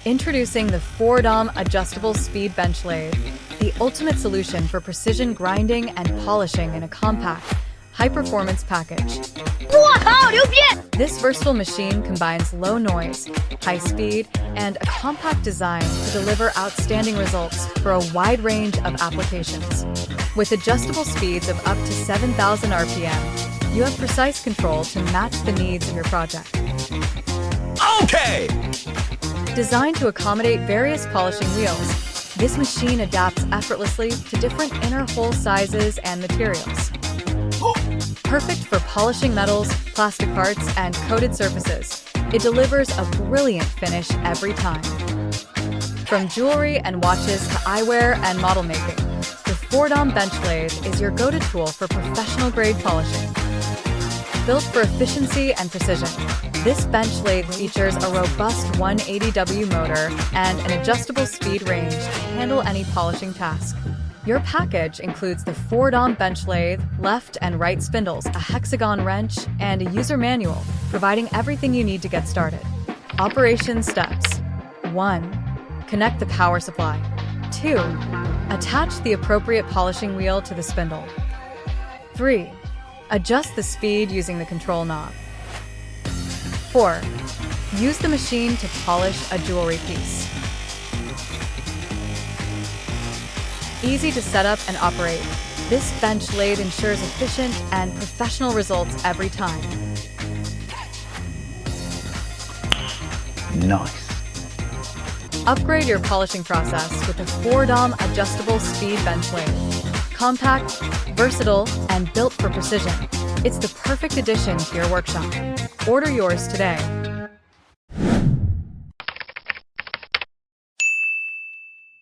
Introducing the Foredom Adjustable Speed Bench Lathe, the ultimate solution for precision grinding and polishing in a compact, high-performance package. This versatile machine combines low noise, high speed, and a compact design to deliver outstanding results for a wide range of applications. With adjustable speeds of up to 7,000 RPM, you have precise control to match the needs of your project. Okay! Designed to accommodate various polishing wheels, this machine adapts effortlessly to different inner hole sizes and materials. Perfect for polishing metals, plastic parts, and coated surfaces, it delivers a brilliant finish every time. From jewelry and watches to eyewear and model making, the Foredom Bench Lathe is your go-to tool for professional-grade polishing. Built for efficiency and precision, this bench lathe features a robust 180W motor and an adjustable speed range to handle any polishing task. Your package includes the Foredom Bench Lathe, left and right spindles, a hexagon wrench, and a user manual, providing everything you need to get started. Operation steps. 1. Connect the power supply. 2. Attach the appropriate polishing wheel to the spindle. 3. Adjust the speed using the control knob. 4. Use the machine to polish a jewelry piece. Easy to set up and operate, this bench lathe ensures efficient and professional results every time. Nice. Upgrade your polishing process with the Foredom Adjustable Speed Bench Lathe. Compact, versatile, and built for precision, it's the perfect addition to your workshop. Order yours today.